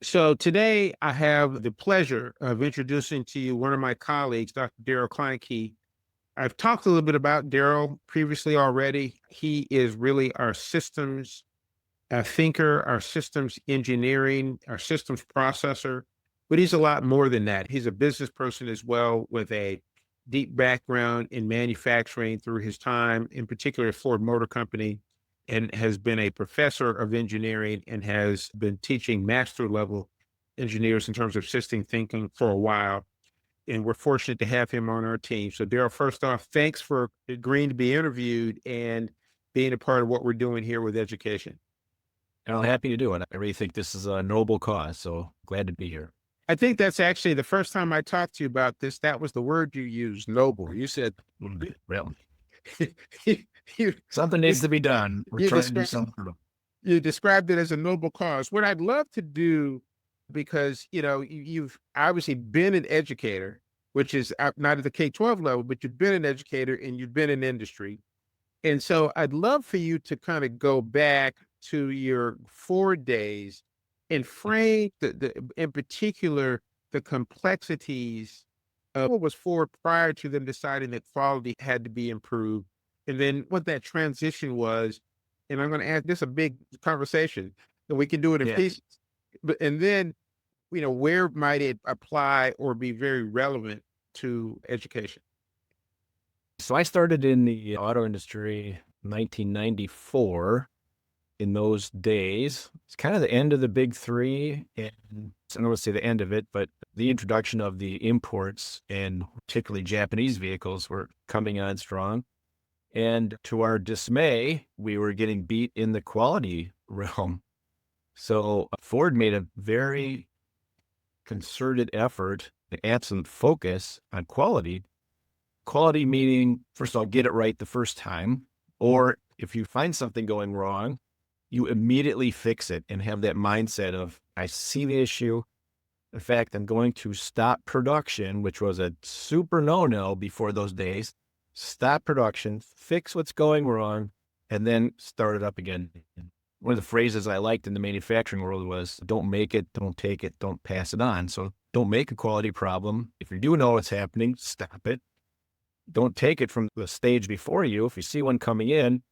So today I have the pleasure of introducing to you one of my colleagues, Dr. Darrell Kleinke. I've talked a little bit about Darrell previously already. He is really our systems thinker, our systems engineering, our systems processor, but he's a lot more than that. He's a business person as well with a deep background in manufacturing through his time, in particular at Ford Motor Company, and has been a professor of engineering and has been teaching master level engineers in terms of system thinking for a while. And we're fortunate to have him on our team. So, Daryl, first off, thanks for agreeing to be interviewed and being a part of what we're doing here with education. I'm happy to do it. I really think this is a noble cause, so glad to be here. I think that's actually the first time I talked to you about this. That was the word you used, noble. You said, Well, you, you, something needs to be done. We're you trying to do described something. you described it as a noble cause. What I'd love to do, because you've obviously been an educator, which is not at the K-12 level, but you've been an educator and you've been in industry. And so I'd love for you to kind of go back to your 4 days and frame in particular the complexities of what was Ford prior to them deciding that quality had to be improved, and then what that transition was. And I'm going to ask this a big conversation, and we can do it in Yeah. pieces. But and then where might it apply or be very relevant to education? So I started in the auto industry 1994. In those days, it's kind of the end of the big three. And I don't want to say the end of it, but the introduction of the imports and particularly Japanese vehicles were coming on strong. And to our dismay, we were getting beat in the quality realm. So Ford made a very concerted effort, an absolute focus on quality. Quality meaning, first of all, get it right the first time. Or if you find something going wrong, you immediately fix it and have that mindset of, I see the issue. In fact, I'm going to stop production, which was a super no-no before those days. Stop production, fix what's going wrong, and then start it up again. One of the phrases I liked in the manufacturing world was, don't make it, don't take it, don't pass it on. So don't make a quality problem. If you do know what's happening, stop it. Don't take it from the stage before you. If you see one coming in,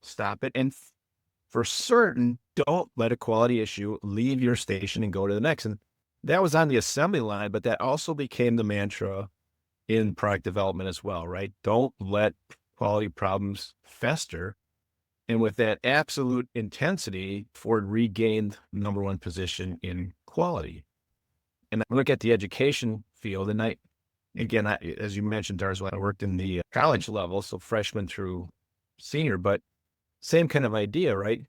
stop it. And for certain, don't let a quality issue leave your station and go to the next. And that was on the assembly line, but that also became the mantra in product development as well, right? Don't let quality problems fester. And with that absolute intensity, Ford regained number one position in quality. And I look at the education field, and as you mentioned, Darzwan, I worked in the college level, so freshman through senior, but same kind of idea, right?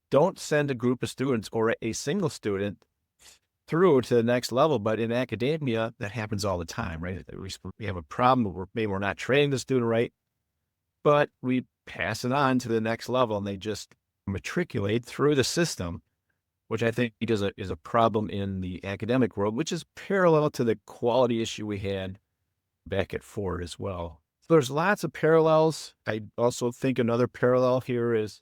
Don't send a group of students or a single student through to the next level. But in academia, that happens all the time, right? We have a problem where maybe we're not training the student right, but we pass it on to the next level and they just matriculate through the system, which I think is a problem in the academic world, which is parallel to the quality issue we had back at Ford as well. So there's lots of parallels. I also think another parallel here is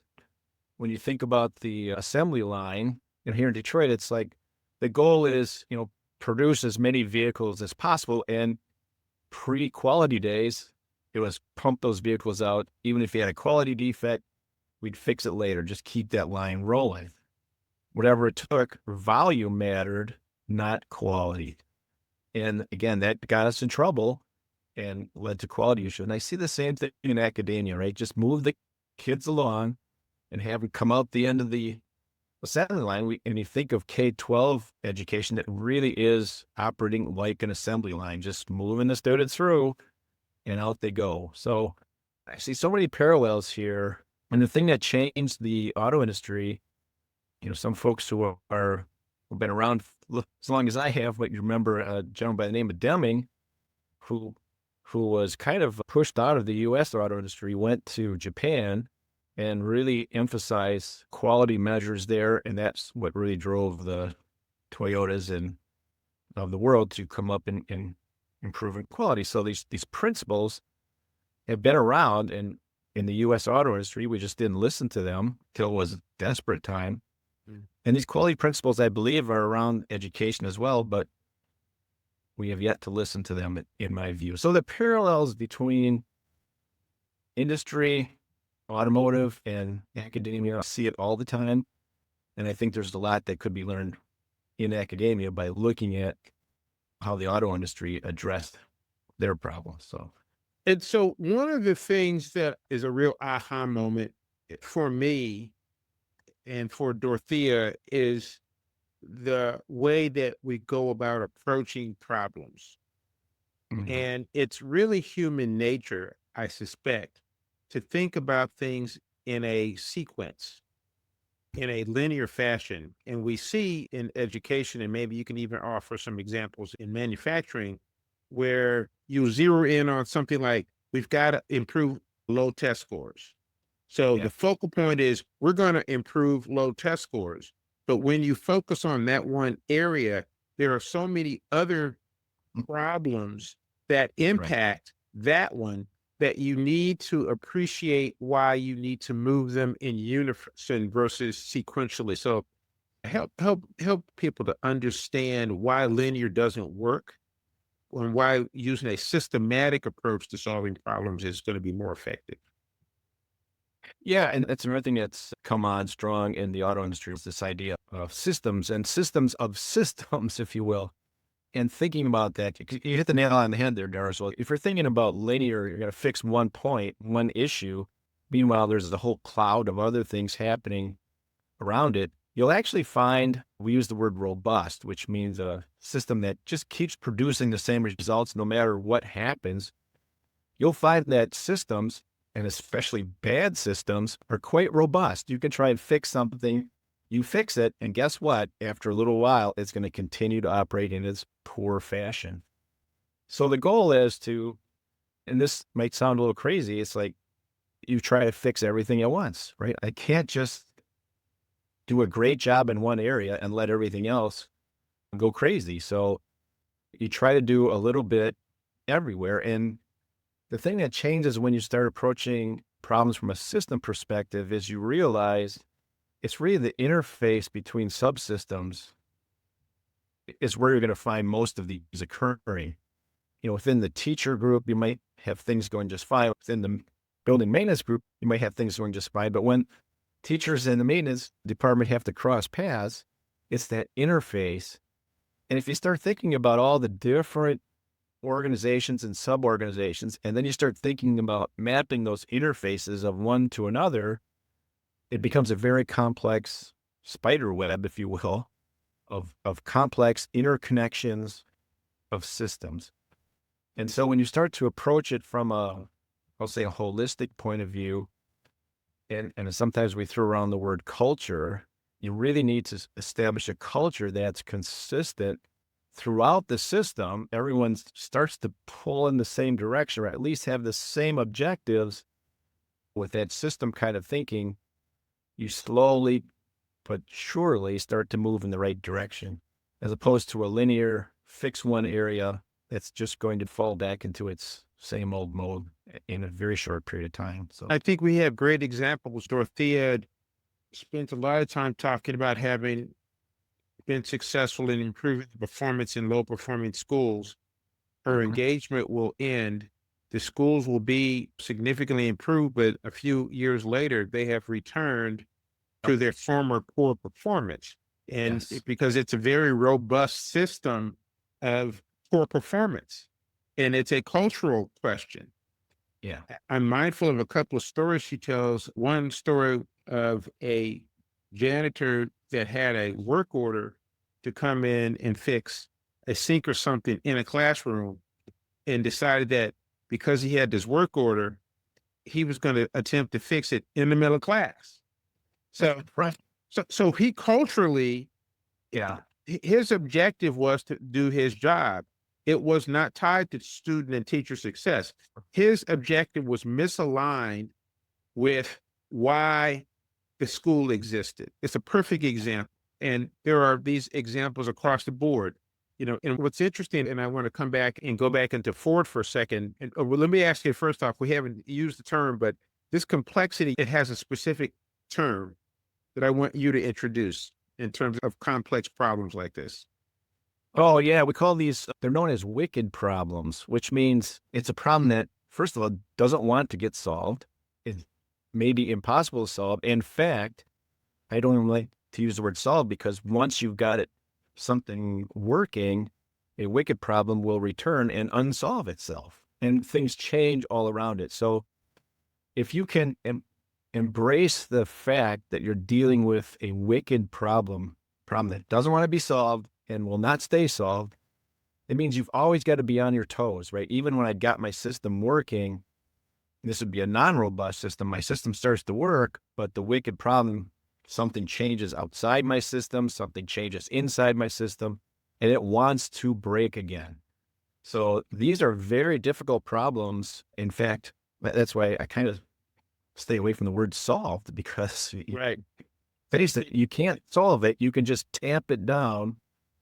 when you think about the assembly line, here in Detroit, it's like the goal is, produce as many vehicles as possible. And pre-quality days, it was pump those vehicles out. Even if you had a quality defect, we'd fix it later. Just keep that line rolling. Whatever it took, volume mattered, not quality. And again, that got us in trouble and led to quality issues. And I see the same thing in academia, right? Just move the kids along and have them come out the end of the assembly line. And you think of K-12 education, that really is operating like an assembly line, just moving the students through and out they go. So I see so many parallels here. And the thing that changed the auto industry, some folks who've been around as long as I have, but you remember a gentleman by the name of Deming, who was kind of pushed out of the U.S. auto industry, went to Japan and really emphasized quality measures there. And that's what really drove the Toyotas of the world to come up and improving quality. So these principles have been around, and in the U.S. auto industry, we just didn't listen to them till it was a desperate time. Mm. And these quality principles, I believe, are around education as well, but we have yet to listen to them, in my view. So the parallels between industry, automotive, and academia, I see it all the time. And I think there's a lot that could be learned in academia by looking at how the auto industry addressed their problems. So, And so one of the things that is a real aha moment for me and for Dorothea is the way that we go about approaching problems. mhm, And it's really human nature, I suspect, to think about things in a sequence, in a linear fashion. And we see in education, and maybe you can even offer some examples in manufacturing, where you zero in on something like we've got to improve low test scores. So yeah, the focal point is we're going to improve low test scores. But when you focus on that one area, there are so many other mm, problems that right. impact that one that you need to appreciate why you need to move them in unison versus sequentially. So help people to understand why linear doesn't work and why using a systematic approach to solving problems is going to be more effective. Yeah, and that's another thing that's come on strong in the auto industry is this idea of systems and systems of systems, if you will. And thinking about that, you hit the nail on the head there, Darrell. So if you're thinking about linear, you're going to fix one point, one issue. Meanwhile, there's a whole cloud of other things happening around it. You'll actually find we use the word robust, which means a system that just keeps producing the same results no matter what happens. You'll find that systems, and especially bad systems, are quite robust. You can try and fix something, you fix it, and guess what? After a little while, it's going to continue to operate in its poor fashion. So the goal is to, and this might sound a little crazy, it's like you try to fix everything at once, right? I can't just do a great job in one area and let everything else go crazy. So you try to do a little bit everywhere. And the thing that changes when you start approaching problems from a system perspective is you realize it's really the interface between subsystems is where you're going to find most of these occurring. You know, within the teacher group, you might have things going just fine. Within the building maintenance group, you might have things going just fine. But when teachers and the maintenance department have to cross paths, it's that interface. And if you start thinking about all the different organizations and sub-organizations, and then you start thinking about mapping those interfaces of one to another, it becomes a very complex spider web, if you will, of complex interconnections of systems. And so when you start to approach it from I'll say a holistic point of view, and sometimes we throw around the word culture, you really need to establish a culture that's consistent throughout the system. Everyone starts to pull in the same direction, or at least have the same objectives. With that system kind of thinking, you slowly but surely start to move in the right direction, as opposed to a linear fix one area that's just going to fall back into its same old mode in a very short period of time. So, I think we have great examples. Dorothea spent a lot of time talking about having been successful in improving the performance in low performing schools. Her mhm. engagement will end. The schools will be significantly improved, but a few years later, they have returned Yep. to their former poor performance. And Yes. because it's a very robust system of poor performance, and it's a cultural question. Yeah. I'm mindful of a couple of stories she tells. One story of a janitor that had a work order to come in and fix a sink or something in a classroom and decided that because he had this work order, he was going to attempt to fix it in the middle of class. So, Right. so he culturally, Yeah. his objective was to do his job. It was not tied to student and teacher success. His objective was misaligned with why the school existed. It's a perfect example. And there are these examples across the board. You know, and what's interesting, and I want to come back and go back into Ford for a second. And well, let me ask you first off, we haven't used the term, but this complexity, it has a specific term that I want you to introduce. in terms of complex problems like this? Oh, yeah, we call these they're known as wicked problems, which means it's a problem that, first of all, doesn't want to get solved. It may be impossible to solve. In fact, I don't even like to use the word solve because once you've got it something working, a wicked problem will return and unsolve itself, and things change all around it. So if you can embrace the fact that you're dealing with a wicked problem that doesn't want to be solved and will not stay solved, it means you've always got to be on your toes, right? Even when I got my system working, this would be a non-robust system. My system starts to work, but the wicked problem, something changes outside my system, something changes inside my system, and it wants to break again. So these are very difficult problems. In fact, that's why I kind of stay away from the word solved, because Right. face it, you can't solve it. You can just tamp it down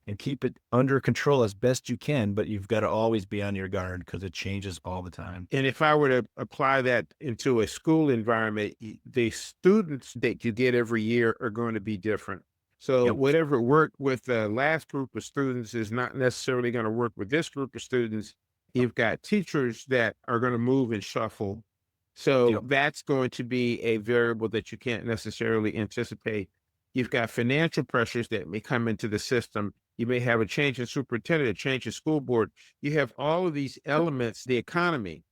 and keep it under control as best you can, but you've got to always be on your guard because it changes all the time. And if I were to apply that into a school environment, the students that you get every year are going to be different. So Yep. whatever worked with the last group of students is not necessarily going to work with this group of students. You've got teachers that are going to move and shuffle. So Yep. that's going to be a variable that you can't necessarily anticipate. You've got financial pressures that may come into the system. You may have a change in superintendent, a change in school board. You have all of these elements, the economy,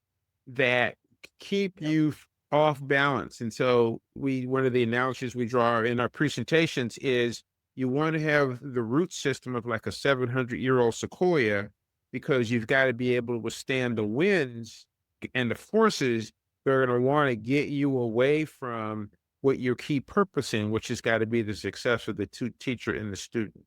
that keep Yep. you off balance. And so one of the analogies we draw in our presentations is you want to have the root system of like a 700-year-old sequoia, because you've got to be able to withstand the winds and the forces that are going to want to get you away from what your key purpose in, which has got to be the success of the teacher and the student.